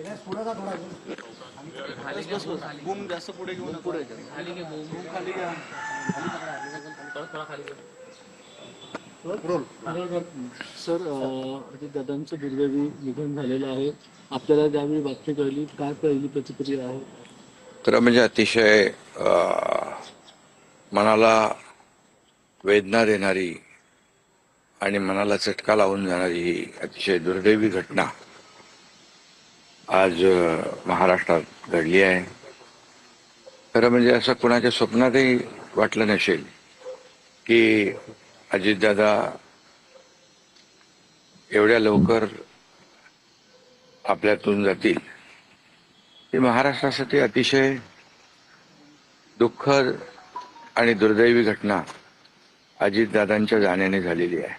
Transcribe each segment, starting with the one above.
बस बस बस boom जास्त पुढे घेऊन पुढे खाली घे बूम खाली घ्या थोडा खाली घे सर अजितदादांचं दुर्दैवी निधन झालेलं आहे. आपल्याला ज्यावेळी बातमी कळली काय पहिली प्रतिक्रिया आहे? खरं म्हणजे अतिशय मनाला वेदना देणारी आणि मनाला चटका लावून जाणारी ही अतिशय दुर्दैवी घटना आज महाराष्ट्रात घडली आहे. खरं म्हणजे असं कुणाच्या स्वप्नातही वाटलं नसेल की अजितदादा एवढ्या लवकर आपल्यातून जातील. ही महाराष्ट्रासाठी अतिशय दुःखद आणि दुर्दैवी घटना अजितदादांच्या जाण्याने झालेली आहे.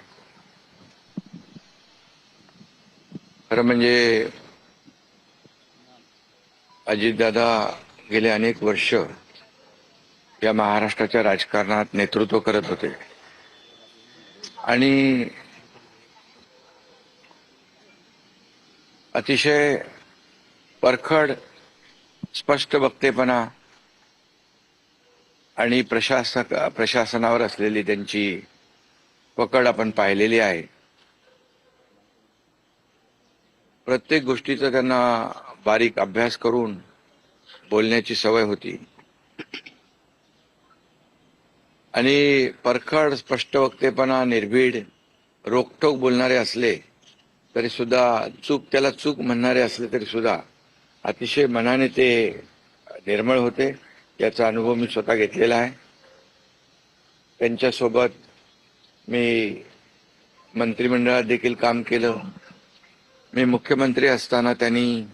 खरं म्हणजे अजितदादा गेले अनेक वर्ष या महाराष्ट्राच्या राजकारणात नेतृत्व करत होते आणि अतिशय परखड स्पष्ट वक्तेपणा आणि प्रशासनावर असलेली त्यांची पकड आपण पाहिलेली आहे. प्रत्येक गोष्टीचा त्यांना बारीक अभ्यास करून बोलण्याची सवय होती आणि परखड स्पष्ट वक्तेपणा, निर्भीड, रोखठोक बोलणारे असले तरी सुद्धा त्याला चूक म्हणणारे असले तरी सुद्धा अतिशय मनाने ते निर्मळ होते. याचा अनुभव मी स्वतः घेतलेला आहे. त्यांच्यासोबत मी मंत्रिमंडळात देखील काम केलं. मी मुख्यमंत्री असताना त्यांनी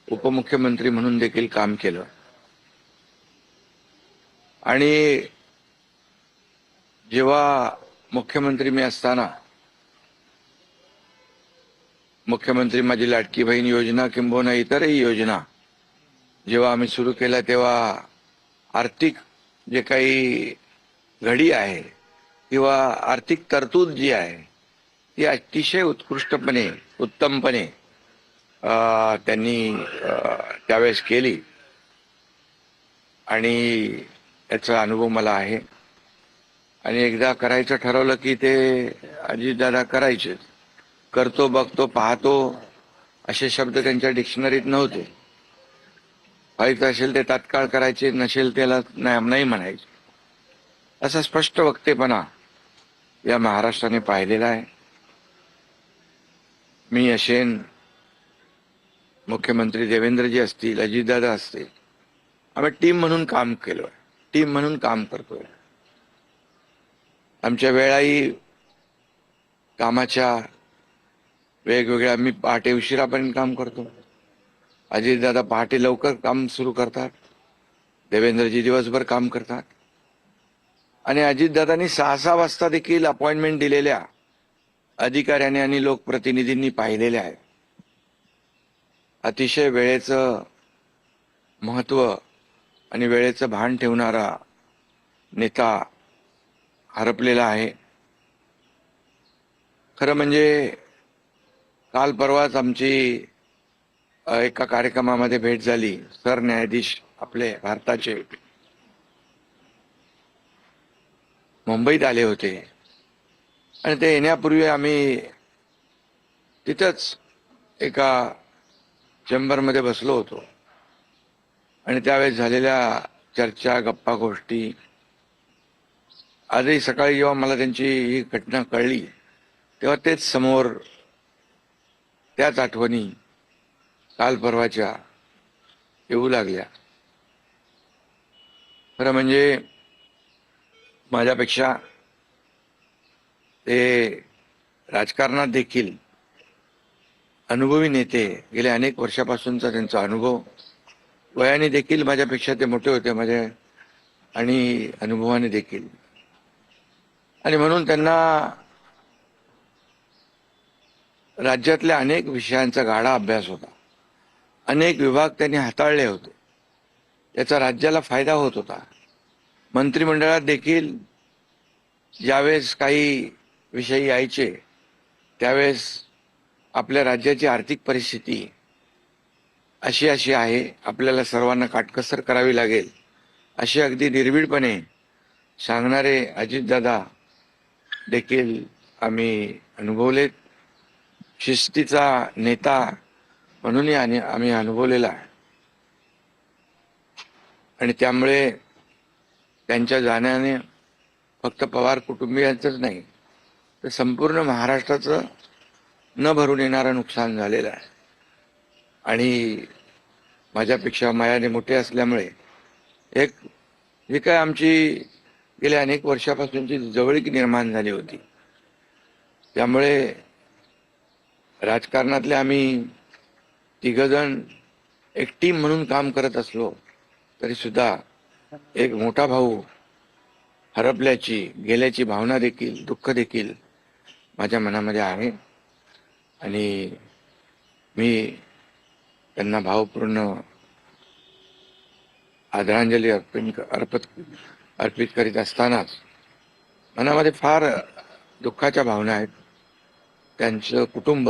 उपमुख्यमंत्री म्हणून देखील काम केलं आणि जेव्हा मुख्यमंत्री मी असताना मुख्यमंत्री माझी लाडकी बहीण योजना किंबहुना इतरही योजना जेव्हा आम्ही सुरू केल्या तेव्हा आर्थिक जे काही घडी आहे किंवा आर्थिक तरतूद जी आहे ती अतिशय उत्कृष्टपणे उत्तमपणे त्यांनी त्यावेळेस केली आणि याचा अनुभव मला आहे. आणि एकदा करायचं ठरवलं की ते अजितदादा करायचे. करतो, बघतो, पाहतो असे शब्द त्यांच्या डिक्शनरीत नव्हते. व्हायचं असेल ते तात्काळ करायचे, नसेल त्याला नाही म्हणायचे. असा स्पष्ट वक्तेपणा या महाराष्ट्राने पाहिलेला आहे. मी असेन, मुख्यमंत्री देवेंद्रजी असतील, अजितदादा असतील, आम्ही टीम म्हणून काम केलोय, टीम म्हणून काम करतोय. आमच्या वेळाही कामाच्या वेगवेगळ्या, मी पहाटे उशिरापर्यंत काम करतो, अजितदादा पहाटे लवकर काम सुरू करतात, देवेंद्रजी दिवसभर काम करतात आणि अजितदादांनी 6-6 वाजता देखील अपॉइंटमेंट दिलेल्या अधिकाऱ्यांनी आणि लोकप्रतिनिधींनी पाहिलेल्या आहेत. अतिशय वेळेचं महत्व आणि वेळेचं भान ठेवणारा नेता हरपलेला आहे. खरं म्हणजे काल परवाच आमची एका कार्यक्रमामध्ये भेट झाली. सरन्यायाधीश आपले भारताचे मुंबईत आले होते आणि ते येण्यापूर्वी आम्ही तिथंच एका चेंबरमध्ये बसलो होतो आणि त्यावेळेस झालेल्या चर्चा, गप्पा गोष्टी, आजही सकाळी जेव्हा मला त्यांची ही घटना कळली तेव्हा तेच समोर त्याच आठवणी काल परवाच्या येऊ लागल्या. खरं म्हणजे माझ्यापेक्षा ते राजकारणात देखील अनुभवी नेते, गेल्या अनेक वर्षापासूनचा त्यांचा अनुभव, वयाने देखील माझ्यापेक्षा ते मोठे होते माझ्या आणि अनुभवाने देखील, आणि म्हणून त्यांना राज्यातल्या अनेक विषयांचा गाढा अभ्यास होता. अनेक विभाग त्यांनी हाताळले होते. याचा राज्याला फायदा होत होता. मंत्रिमंडळात देखील ज्यावेळेस काही विषय यायचे त्यावेळेस आपल्या राज्याची आर्थिक परिस्थिती अशी अशी आहे, आपल्याला सर्वांना काटकसर करावी लागेल, असे अगदी निर्भीडपणे सांगणारे अजितदादा देखील आम्ही अनुभवलेत. शिस्तीचा नेता म्हणूनही आम्ही अनुभवलेला आहे. आणि त्यामुळे त्यांच्या जाण्याने फक्त पवार कुटुंबियांचंच नाही, तर संपूर्ण महाराष्ट्राचं न भरून येणारं नुकसान झालेलं आहे. आणि माझ्यापेक्षा मायाने मोठे असल्यामुळे एक जी काय आमची गेल्या अनेक वर्षापासूनची जवळीक निर्माण झाली होती, त्यामुळे राजकारणातले आम्ही तिघजण एक टीम म्हणून काम करत असलो तरी सुद्धा एक मोठा भाऊ हरपल्याची, गेल्याची भावना देखील, दुःख देखील माझ्या मनामध्ये आहे. आणि मी त्यांना भावपूर्ण आदरांजली अर्पित करीत असतानाच मनामध्ये फार दुःखाच्या भावना आहेत. त्यांचं कुटुंब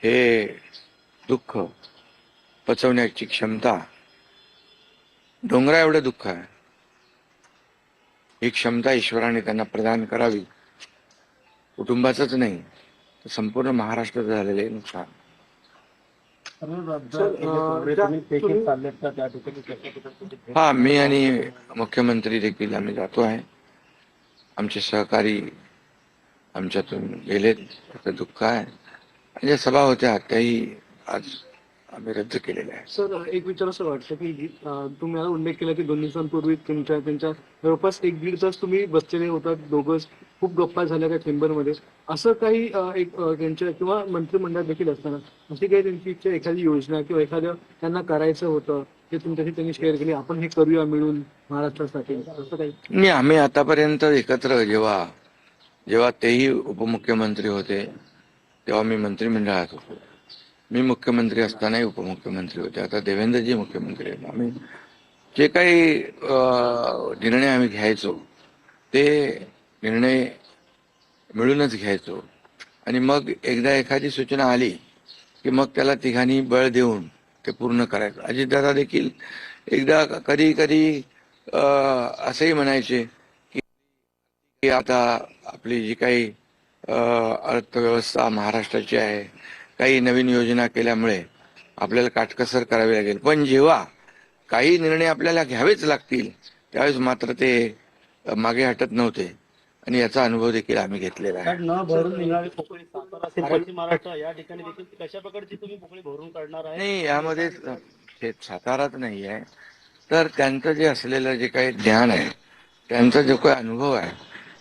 हे दुःख पचवण्याची क्षमता, डोंगरा एवढं दुःख आहे, ही क्षमता ईश्वराने त्यांना प्रदान करावी. कुटुंबाचंच नाही तर संपूर्ण महाराष्ट्राचं झालेले नुकसान. हा, मी आणि मुख्यमंत्री देखील आम्ही जातो आहे. आमचे सहकारी आमच्यातून गेलेत, त्याचं दुःख आहे. आणि ज्या सभा होत्या त्याही आज आम्ही रद्द केलेल्या आहे. सर, एक विचार असं वाटतं की तुम्ही आता उल्लेख केला की 2 दिवसांपूर्वी त्यांच्या जवळपास 1-1.5 तास तुम्ही बसलेले होतात दोघंच, खूप गप्पा झाल्या त्या चेंबरमध्ये. असं काही त्यांच्या किंवा मंत्रिमंडळात देखील असताना अशी काही त्यांची इच्छा, एखादी योजना किंवा एखादं त्यांना करायचं होतं ते तुमच्याशी त्यांनी शेअर केली, आपण हे करूया मिळून महाराष्ट्रासाठी, असं काही? नाही, आम्ही आतापर्यंत एकत्र जेव्हा तेही उपमुख्यमंत्री होते तेव्हा मी मंत्रिमंडळात होतो. मी मुख्यमंत्री असतानाही उपमुख्यमंत्री होते. आता देवेंद्रजी मुख्यमंत्री आहेत. आम्ही जे काही निर्णय आम्ही घ्यायचो ते निर्णय मिळूनच घ्यायचो. आणि मग एकदा एखादी सूचना आली की मग त्याला तिघांनी बळ देऊन ते पूर्ण करायचं. अजितदादा देखील एकदा कधी कधी असंही म्हणायचे की आता आपली जी काही अर्थव्यवस्था महाराष्ट्राची आहे, काही नवीन योजना केल्यामुळे आपल्याला काटकसर करावी लागेल, पण जेव्हा काही निर्णय आपल्याला घ्यावेच लागतील त्यावेळेस मात्र ते मागे हटत नव्हते. आणि याचा अनुभव देखील आम्ही घेतलेला आहे. न भरून निघाले पोकळी सातारा असेल, पश्चिम महाराष्ट्र या ठिकाणी देखील कशा प्रकारची तुम्ही पोकळी भरून काढणार आहे? नाही, यामध्ये साताराच नाही आहे, तर त्यांचं जे असलेलं जे काही ज्ञान आहे, त्यांचा जो काही अनुभव आहे,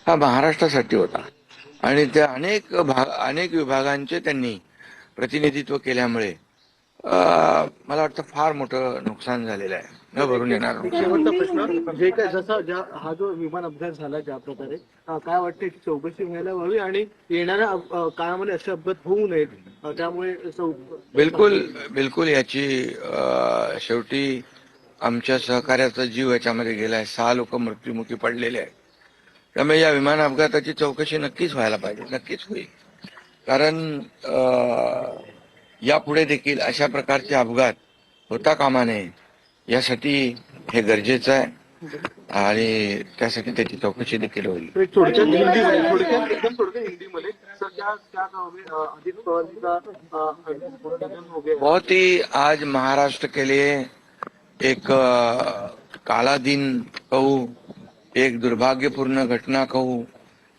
हा महाराष्ट्रासाठी होता. आणि त्या अनेक विभागांचे त्यांनी प्रतिनिधित्व केल्यामुळे मला वाटतं फार मोठं नुकसान झालेलं आहे, न भरून येणार नुकसान. शेवटचा प्रश्न, जे काय हा जो विमान अपघात झाला ज्या प्रकारे, काय वाटतं की चौकशी व्हायला हवी आणि येणाऱ्या काळामध्ये असे अपघात होऊ नयेत, त्यामुळे बिलकुल याची शेवटी आमच्या सहकार्याचा जीव याच्यामध्ये गेलाय. 6 लोक मृत्युमुखी पडलेले आहेत. त्यामुळे या विमान अपघाताची चौकशी नक्कीच व्हायला पाहिजे, नक्कीच होईल. कारण यापुढे देखील अशा प्रकारचे अपघात होता कामा नये, यासाठी हे गरजेचं आहे. आणि त्यासाठी त्याची चौकशी देखील होईल. थोडक्यात हिंदीमध्ये सर, अजित पवार जी का हो गया, बहुत ही आज महाराष्ट्र के लिए एक काला दिन कहूँ, एक दुर्भाग्यपूर्ण घटना कहूँ,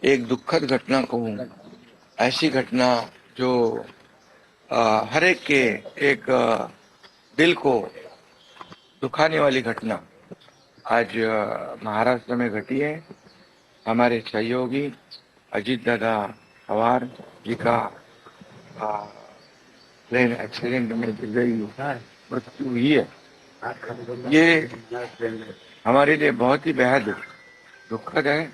एक दुखद घटना कहूँ, ऐसी घटना जो हर एक के एक दिल को दुखाने वाली घटना आज महाराष्ट्र में घटी है. हमारे सहयोगी अजीत दादा पवार जी का प्लेन एक्सीडेंट में मृत्यु हुई है. ये हमारे लिए बहुत ही बेहद दुखद है.